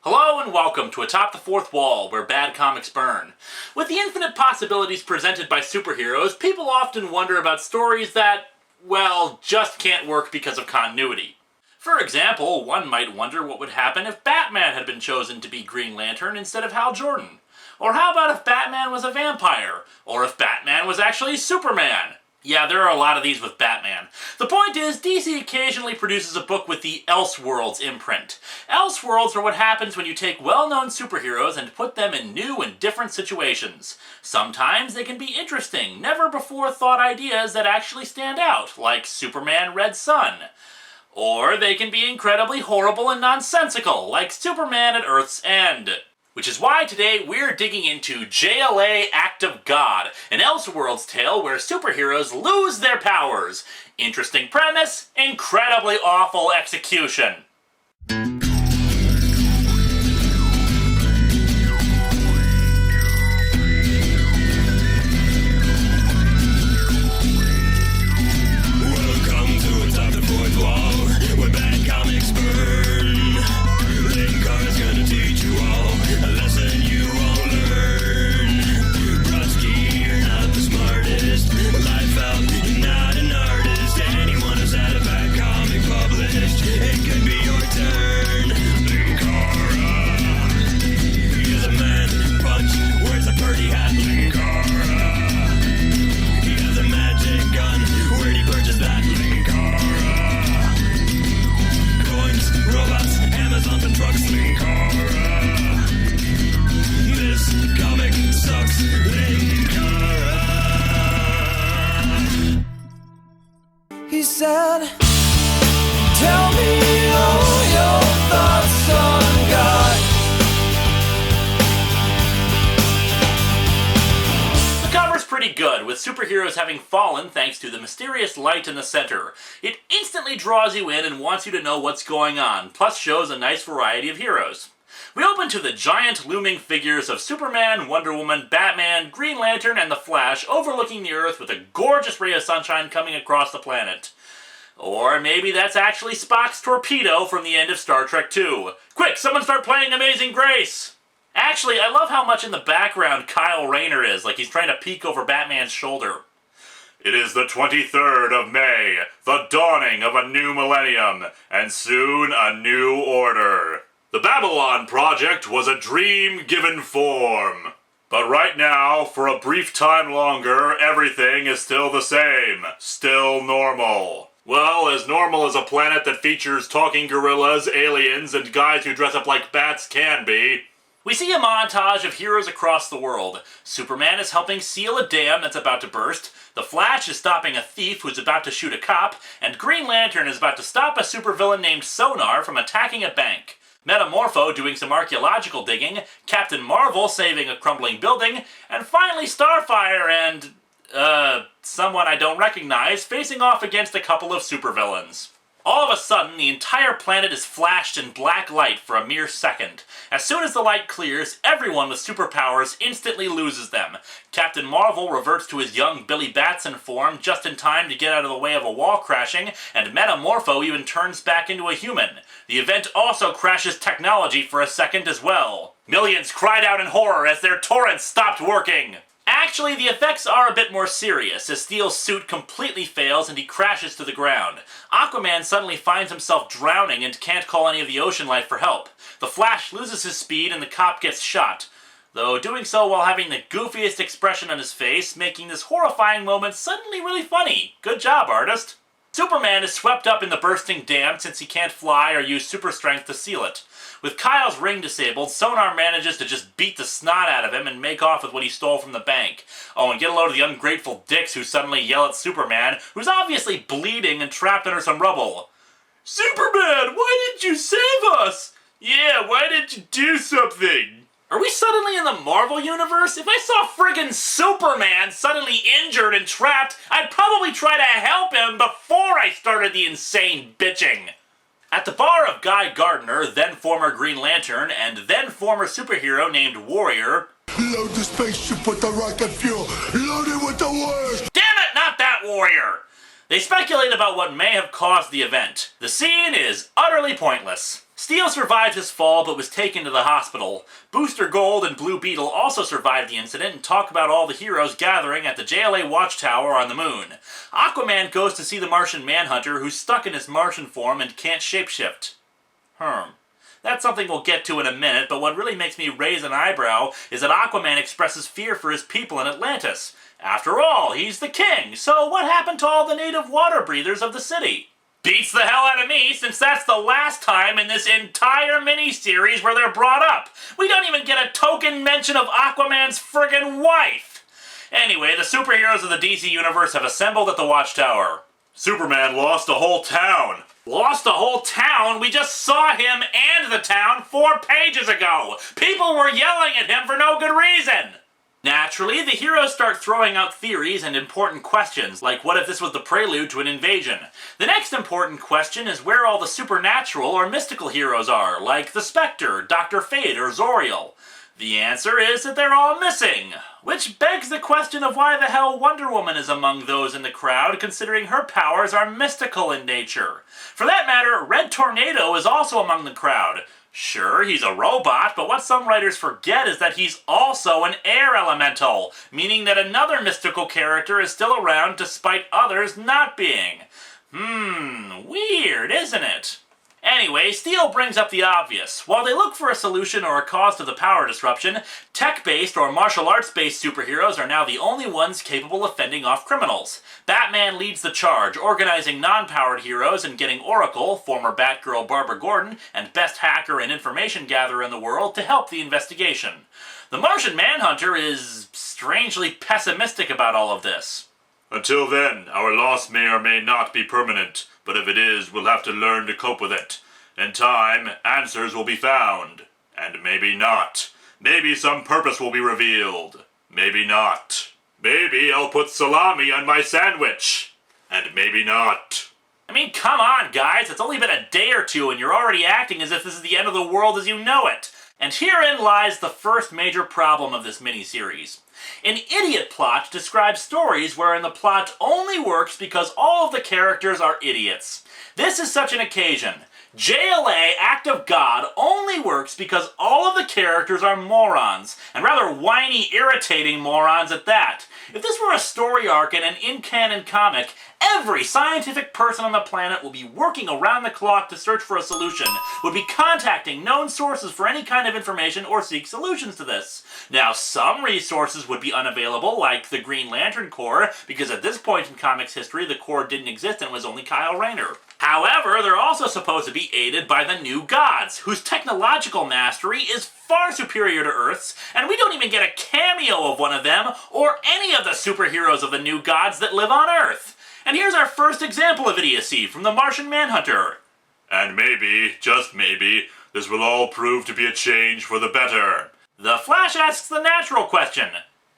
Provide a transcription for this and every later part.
Hello and welcome to Atop the Fourth Wall, where bad comics burn. With the infinite possibilities presented by superheroes, people often wonder about stories that, well, just can't work because of continuity. For example, one might wonder what would happen if Batman had been chosen to be Green Lantern instead of Hal Jordan. Or how about if Batman was a vampire? Or if Batman was actually Superman? Yeah, there are a lot of these with Batman. The point is, DC occasionally produces a book with the Elseworlds imprint. Elseworlds are what happens when you take well-known superheroes and put them in new and different situations. Sometimes they can be interesting, never-before-thought ideas that actually stand out, like Superman Red Sun. Or they can be incredibly horrible and nonsensical, like Superman at Earth's End. Which is why today we're digging into JLA Act of God, an Elseworlds tale where superheroes lose their powers. Interesting premise, incredibly awful execution. Welcome to Atop the Fourth Wall, where bad comics burn. Linkara's gonna teach you all a lesson you won't learn. Brodsky, you're not the smartest. Life out, you're not an artist. Anyone who's had a bad comic published, it could be your turn. Linkara, he's a man punch, wears a birdie hat. Linkara, he has a magic gun. Where'd he purchase that? Linkara, coins, robots, Amazon and trucks. Linkara, this comic sucks. Linkara. He said, tell me all your thoughts on God. The cover's pretty good, with superheroes having fallen thanks to the mysterious light in the center. It instantly draws you in and wants you to know what's going on, plus shows a nice variety of heroes. We open to the giant looming figures of Superman, Wonder Woman, Batman, Green Lantern, and the Flash overlooking the Earth with a gorgeous ray of sunshine coming across the planet. Or maybe that's actually Spock's torpedo from the end of Star Trek II. Quick, someone start playing Amazing Grace! Actually, I love how much in the background Kyle Rayner is, like he's trying to peek over Batman's shoulder. It is the 23rd of May, the dawning of a new millennium, and soon a new order. The Babylon Project was a dream given form. But right now, for a brief time longer, everything is still the same. Still normal. Well, as normal as a planet that features talking gorillas, aliens, and guys who dress up like bats can be. We see a montage of heroes across the world. Superman is helping seal a dam that's about to burst, the Flash is stopping a thief who's about to shoot a cop, and Green Lantern is about to stop a supervillain named Sonar from attacking a bank. Metamorpho doing some archaeological digging, Captain Marvel saving a crumbling building, and finally Starfire and, someone I don't recognize facing off against a couple of supervillains. All of a sudden, the entire planet is flashed in black light for a mere second. As soon as the light clears, everyone with superpowers instantly loses them. Captain Marvel reverts to his young Billy Batson form just in time to get out of the way of a wall crashing, and Metamorpho even turns back into a human. The event also crashes technology for a second as well. Millions cried out in horror as their torrents stopped working. Actually, the effects are a bit more serious, as Steele's suit completely fails and he crashes to the ground. Aquaman suddenly finds himself drowning and can't call any of the ocean life for help. The Flash loses his speed and the cop gets shot, though doing so while having the goofiest expression on his face, making this horrifying moment suddenly really funny. Good job, artist. Superman is swept up in the bursting dam since he can't fly or use super strength to seal it. With Kyle's ring disabled, Sonar manages to just beat the snot out of him and make off with what he stole from the bank. Oh, and get a load of the ungrateful dicks who suddenly yell at Superman, who's obviously bleeding and trapped under some rubble. Superman, why didn't you save us? Yeah, why didn't you do something? Are we suddenly in the Marvel Universe? If I saw friggin' Superman suddenly injured and trapped, I'd probably try to help him before I started the insane bitching. At the bar of Guy Gardner, then former Green Lantern, and then former superhero named Warrior. Load the spaceship with the rocket fuel. Load it with the worst. Damn it, not that Warrior! They speculate about what may have caused the event. The scene is utterly pointless. Steele survived his fall but was taken to the hospital. Booster Gold and Blue Beetle also survived the incident and talk about all the heroes gathering at the JLA watchtower on the moon. Aquaman goes to see the Martian Manhunter, who's stuck in his Martian form and can't shapeshift. That's something we'll get to in a minute, but what really makes me raise an eyebrow is that Aquaman expresses fear for his people in Atlantis. After all, he's the king, so what happened to all the native water breathers of the city? Beats the hell out of me, since that's the last time in this entire mini-series where they're brought up. We don't even get a token mention of Aquaman's friggin' wife. Anyway, the superheroes of the DC Universe have assembled at the Watchtower. Superman lost a whole town. Lost a whole town? We just saw him and the town 4 pages ago. People were yelling at him for no good reason. Naturally, the heroes start throwing out theories and important questions, like what if this was the prelude to an invasion? The next important question is where all the supernatural or mystical heroes are, like the Spectre, Dr. Fate, or Zoriel. The answer is that they're all missing, which begs the question of why the hell Wonder Woman is among those in the crowd, considering her powers are mystical in nature. For that matter, Red Tornado is also among the crowd. Sure, he's a robot, but what some writers forget is that he's also an air elemental, meaning that another mystical character is still around despite others not being. Weird, isn't it? Anyway, Steele brings up the obvious. While they look for a solution or a cause to the power disruption, tech-based or martial arts-based superheroes are now the only ones capable of fending off criminals. Batman leads the charge, organizing non-powered heroes and getting Oracle, former Batgirl Barbara Gordon, and best hacker and information gatherer in the world to help the investigation. The Martian Manhunter is strangely pessimistic about all of this. Until then, our loss may or may not be permanent, but if it is, we'll have to learn to cope with it. In time, answers will be found. And maybe not. Maybe some purpose will be revealed. Maybe not. Maybe I'll put salami on my sandwich. And maybe not. I mean, come on, guys. It's only been a day or two and you're already acting as if this is the end of the world as you know it. And herein lies the first major problem of this miniseries. An idiot plot describes stories wherein the plot only works because all of the characters are idiots. This is such an occasion. JLA, Act of God, only works because all of the characters are morons, and rather whiny, irritating morons at that. If this were a story arc in an in-canon comic, every scientific person on the planet will be working around the clock to search for a solution, would be contacting known sources for any kind of information or seek solutions to this. Now, some resources would be unavailable, like the Green Lantern Corps, because at this point in comics history, the Corps didn't exist and was only Kyle Rayner. However, they're also supposed to be aided by the new gods, whose technological mastery is far superior to Earth's, and we don't even get a cameo of one of them, or any of the superheroes of the new gods that live on Earth. And here's our first example of idiocy from the Martian Manhunter. And maybe, just maybe, this will all prove to be a change for the better. The Flash asks the natural question.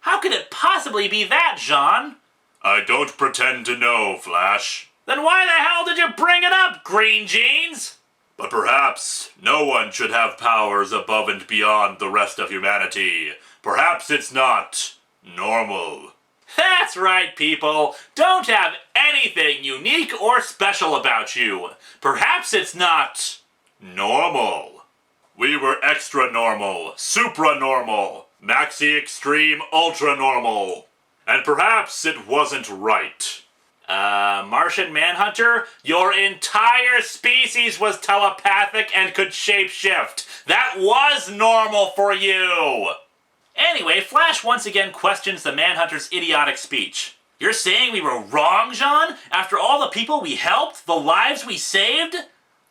How could it possibly be that, Jean? I don't pretend to know, Flash. Then why the hell did you bring it up, Green Jeans? But perhaps no one should have powers above and beyond the rest of humanity. Perhaps it's not normal. That's right, people. Don't have anything unique or special about you. Perhaps it's not normal. We were extra normal, supra-normal, maxi-extreme, ultra-normal. And perhaps it wasn't right. Martian Manhunter, your entire species was telepathic and could shapeshift. That was normal for you! Anyway, Flash once again questions the Manhunter's idiotic speech. You're saying we were wrong, Jean? After all the people we helped? The lives we saved?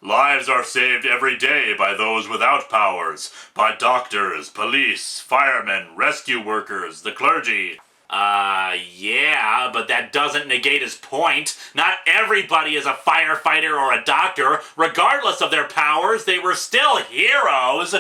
Lives are saved every day by those without powers. By doctors, police, firemen, rescue workers, the clergy. Yeah, but that doesn't negate his point. Not everybody is a firefighter or a doctor. Regardless of their powers, they were still heroes.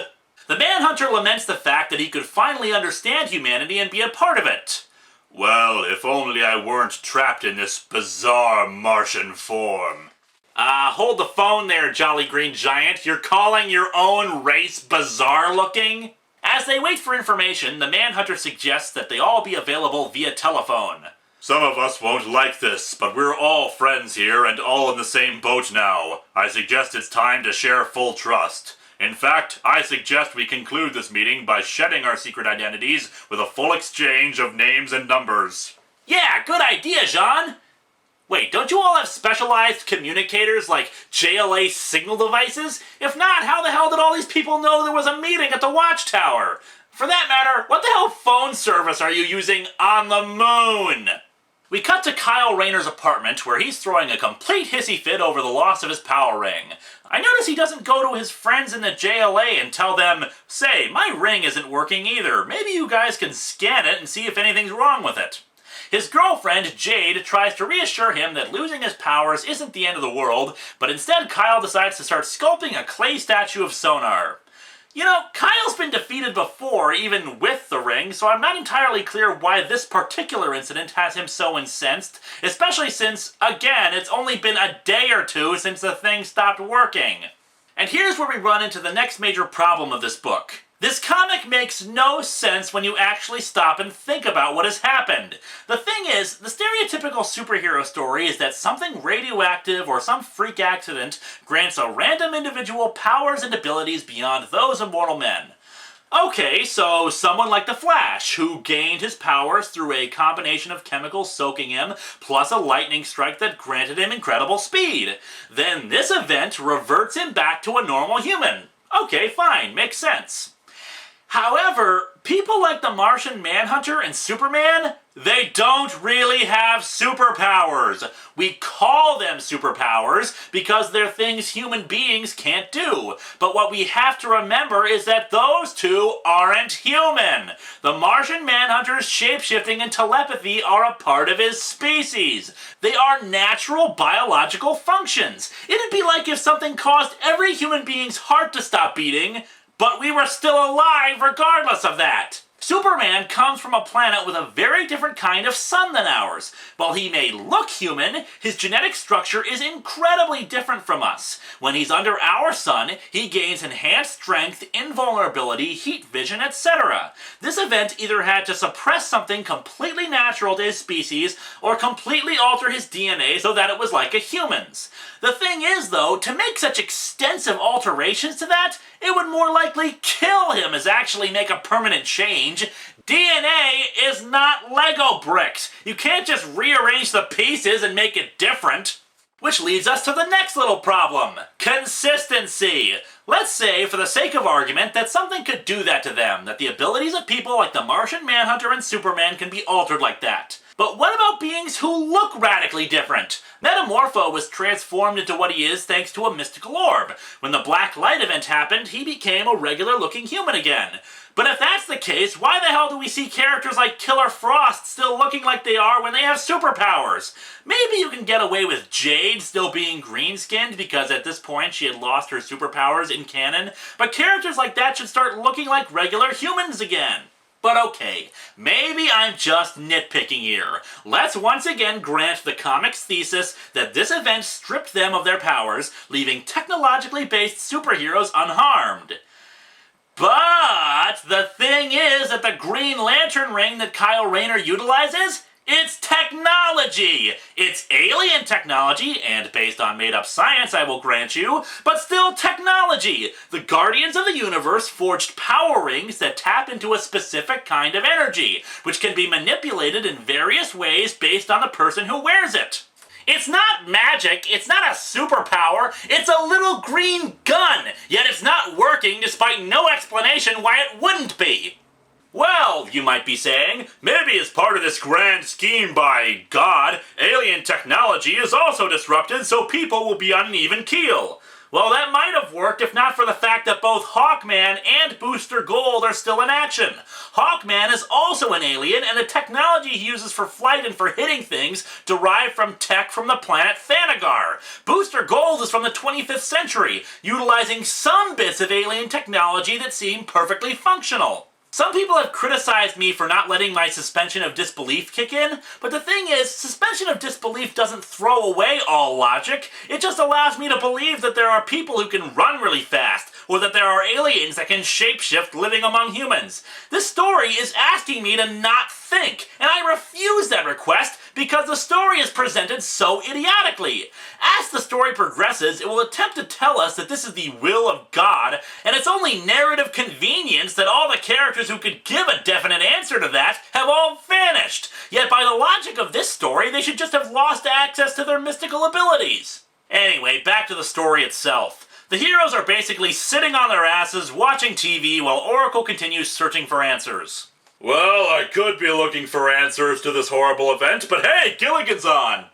The Manhunter laments the fact that he could finally understand humanity and be a part of it. Well, if only I weren't trapped in this bizarre Martian form. Hold the phone there, Jolly Green Giant. You're calling your own race bizarre looking? As they wait for information, the Manhunter suggests that they all be available via telephone. Some of us won't like this, but we're all friends here and all in the same boat now. I suggest it's time to share full trust. In fact, I suggest we conclude this meeting by shedding our secret identities with a full exchange of names and numbers. Yeah, good idea, Jean! Wait, don't you all have specialized communicators like JLA signal devices? If not, how the hell did all these people know there was a meeting at the Watchtower? For that matter, what the hell phone service are you using on the moon? We cut to Kyle Rayner's apartment, where he's throwing a complete hissy fit over the loss of his power ring. I notice he doesn't go to his friends in the JLA and tell them, "Say, my ring isn't working either. Maybe you guys can scan it and see if anything's wrong with it." His girlfriend, Jade, tries to reassure him that losing his powers isn't the end of the world, but instead Kyle decides to start sculpting a clay statue of Sonar. You know, Kyle's been defeated before, even with the ring, so I'm not entirely clear why this particular incident has him so incensed, especially since, again, it's only been a day or two since the thing stopped working. And here's where we run into the next major problem of this book. This comic makes no sense when you actually stop and think about what has happened. The thing is, the stereotypical superhero story is that something radioactive or some freak accident grants a random individual powers and abilities beyond those of mortal men. Okay, so someone like the Flash, who gained his powers through a combination of chemicals soaking him, plus a lightning strike that granted him incredible speed. Then this event reverts him back to a normal human. Okay, fine, makes sense. However, people like the Martian Manhunter and Superman, they don't really have superpowers. We call them superpowers because they're things human beings can't do. But what we have to remember is that those two aren't human. The Martian Manhunter's shapeshifting and telepathy are a part of his species. They are natural biological functions. It'd be like if something caused every human being's heart to stop beating, but we were still alive regardless of that. Superman comes from a planet with a very different kind of sun than ours. While he may look human, his genetic structure is incredibly different from us. When he's under our sun, he gains enhanced strength, invulnerability, heat vision, etc. This event either had to suppress something completely natural to his species, or completely alter his DNA so that it was like a human's. The thing is, though, to make such extensive alterations to that, it would more likely kill him as actually make a permanent change. DNA is not Lego bricks. You can't just rearrange the pieces and make it different. Which leads us to the next little problem. Consistency. Let's say, for the sake of argument, that something could do that to them, that the abilities of people like the Martian Manhunter and Superman can be altered like that. But what about beings who look radically different? Metamorpho was transformed into what he is thanks to a mystical orb. When the Black Light event happened, he became a regular-looking human again. But if that's the case, why the hell do we see characters like Killer Frost still looking like they are when they have superpowers? Maybe you can get away with Jade still being green-skinned because at this point she had lost her superpowers in canon, but characters like that should start looking like regular humans again. But okay, maybe I'm just nitpicking here. Let's once again grant the comic's thesis that this event stripped them of their powers, leaving technologically based superheroes unharmed. But the thing is that the Green Lantern ring that Kyle Rayner utilizes, it's technology! It's alien technology, and based on made-up science, I will grant you, but still technology! The Guardians of the Universe forged power rings that tap into a specific kind of energy, which can be manipulated in various ways based on the person who wears it. It's not magic, it's not a superpower, it's a little green gun, yet it's not working despite no explanation why it wouldn't be. Well, you might be saying, maybe as part of this grand scheme by God, alien technology is also disrupted so people will be on an even keel. Well, that might have worked if not for the fact that both Hawkman and Booster Gold are still in action. Hawkman is also an alien, and the technology he uses for flight and for hitting things derived from tech from the planet Thanagar. Booster Gold is from the 25th century, utilizing some bits of alien technology that seem perfectly functional. Some people have criticized me for not letting my suspension of disbelief kick in, but the thing is, suspension of disbelief doesn't throw away all logic. It just allows me to believe that there are people who can run really fast, or that there are aliens that can shapeshift living among humans. This story is asking me to not think, and I refuse that request because the story is presented so idiotically. As the story progresses, it will attempt to tell us that this is the will of God, and it's only narrative convenience that all the characters who could give a definite answer to that have all vanished. Yet by the logic of this story, they should just have lost access to their mystical abilities. Anyway, back to the story itself. The heroes are basically sitting on their asses watching TV while Oracle continues searching for answers. Well, I could be looking for answers to this horrible event, but hey, Gilligan's on!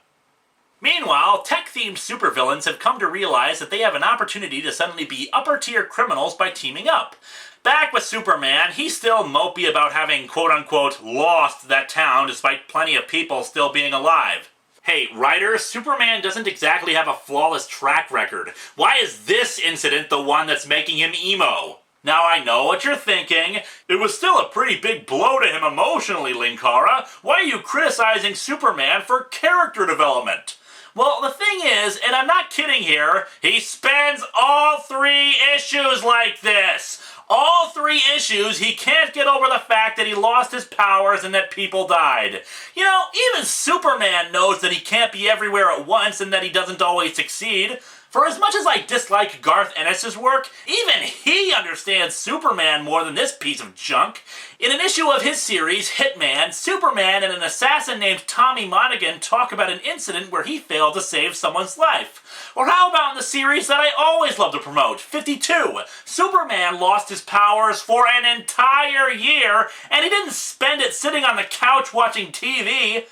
Meanwhile, tech-themed supervillains have come to realize that they have an opportunity to suddenly be upper-tier criminals by teaming up. Back with Superman, he's still mopey about having quote-unquote lost that town despite plenty of people still being alive. Hey, writer, Superman doesn't exactly have a flawless track record. Why is this incident the one that's making him emo? Now I know what you're thinking. It was still a pretty big blow to him emotionally, Linkara. Why are you criticizing Superman for character development? Well, the thing is, and I'm not kidding here, he spends all 3 issues like this. All 3 issues, he can't get over the fact that he lost his powers and that people died. You know, even Superman knows that he can't be everywhere at once and that he doesn't always succeed. For as much as I dislike Garth Ennis's work, even he understands Superman more than this piece of junk. In an issue of his series, Hitman, Superman and an assassin named Tommy Monaghan talk about an incident where he failed to save someone's life. Or how about in the series that I always love to promote, 52? Superman lost his powers for an entire year, and he didn't spend it sitting on the couch watching TV.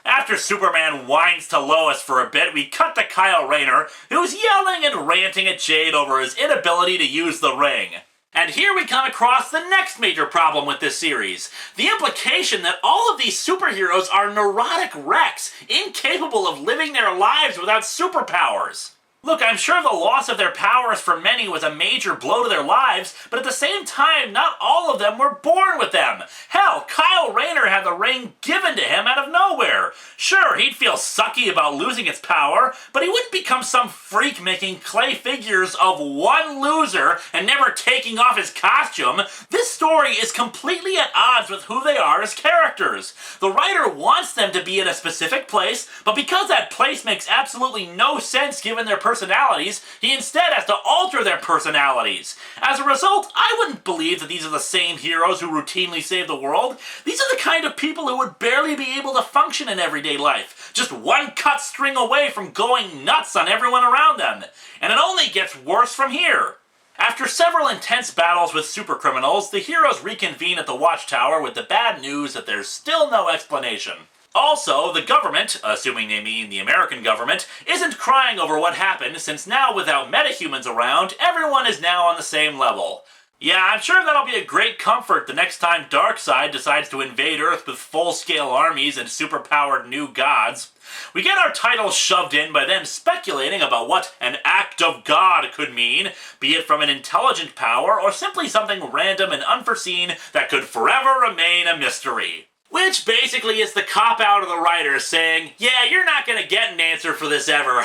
After Superman whines to Lois for a bit, we cut to Kyle Rayner, who's yelling and ranting at Jade over his inability to use the ring. And here we come across the next major problem with this series. The implication that all of these superheroes are neurotic wrecks, incapable of living their lives without superpowers. Look, I'm sure the loss of their powers for many was a major blow to their lives, but at the same time, not all of them were born with them. Hell, Kyle Rayner had the ring given to him out of nowhere. Sure, he'd feel sucky about losing its power, but he wouldn't become some freak making clay figures of one loser and never taking off his costume. This story is completely at odds with who they are as characters. The writer wants them to be in a specific place, but because that place makes absolutely no sense given their personalities, he instead has to alter their personalities. As a result, I wouldn't believe that these are the same heroes who routinely save the world. These are the kind of people who would barely be able to function in everyday life, just one cut string away from going nuts on everyone around them. And it only gets worse from here. After several intense battles with supercriminals, the heroes reconvene at the Watchtower with the bad news that there's still no explanation. Also, the government, assuming they mean the American government, isn't crying over what happened since now without metahumans around, everyone is now on the same level. Yeah, I'm sure that'll be a great comfort the next time Darkseid decides to invade Earth with full-scale armies and superpowered new gods. We get our titles shoved in by them speculating about what an act of God could mean, be it from an intelligent power or simply something random and unforeseen that could forever remain a mystery. Which basically is the cop-out of the writer saying, yeah, you're not gonna get an answer for this ever.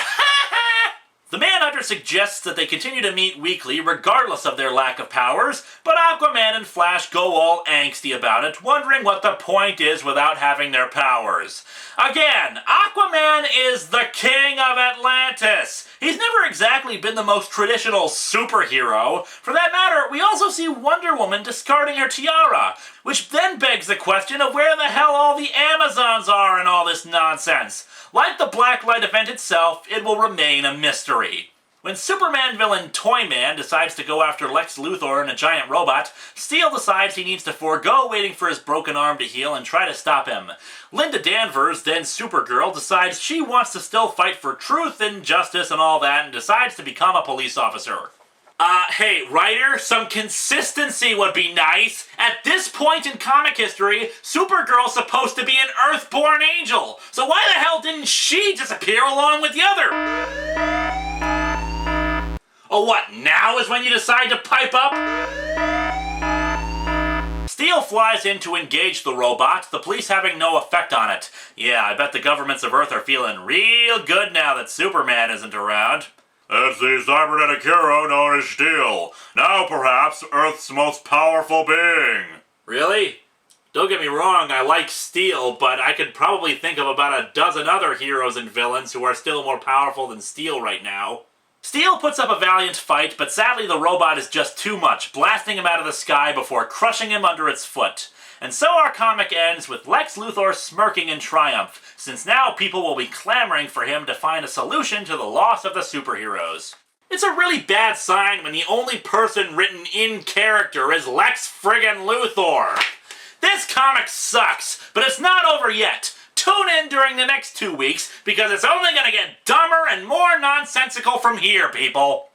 The Manhunter suggests that they continue to meet weekly regardless of their lack of powers, but Aquaman and Flash go all angsty about it, wondering what the point is without having their powers. Again, Aquaman is the king of Atlantis. He's never exactly been the most traditional superhero. For that matter, we also see Wonder Woman discarding her tiara, which then begs the question of where the hell all the Amazons are in all this nonsense. Like the Blacklight event itself, it will remain a mystery. When Superman villain Toyman decides to go after Lex Luthor and a giant robot, Steele decides he needs to forego waiting for his broken arm to heal and try to stop him. Linda Danvers, then Supergirl, decides she wants to still fight for truth and justice and all that and decides to become a police officer. Hey, writer, some consistency would be nice. At this point in comic history, Supergirl's supposed to be an Earth-born angel, so why the hell didn't she disappear along with the other? Oh, what, now is when you decide to pipe up? Steele flies in to engage the robot, the police having no effect on it. Yeah, I bet the governments of Earth are feeling real good now that Superman isn't around. It's the cybernetic hero known as Steele, now perhaps Earth's most powerful being. Really? Don't get me wrong, I like Steele, but I could probably think of about a dozen other heroes and villains who are still more powerful than Steele right now. Steele puts up a valiant fight, but sadly the robot is just too much, blasting him out of the sky before crushing him under its foot. And so our comic ends with Lex Luthor smirking in triumph, since now people will be clamoring for him to find a solution to the loss of the superheroes. It's a really bad sign when the only person written in character is Lex friggin Luthor. This comic sucks, but it's not over yet. Tune in during the next 2 weeks, because it's only gonna get dumber and more nonsensical from here, people.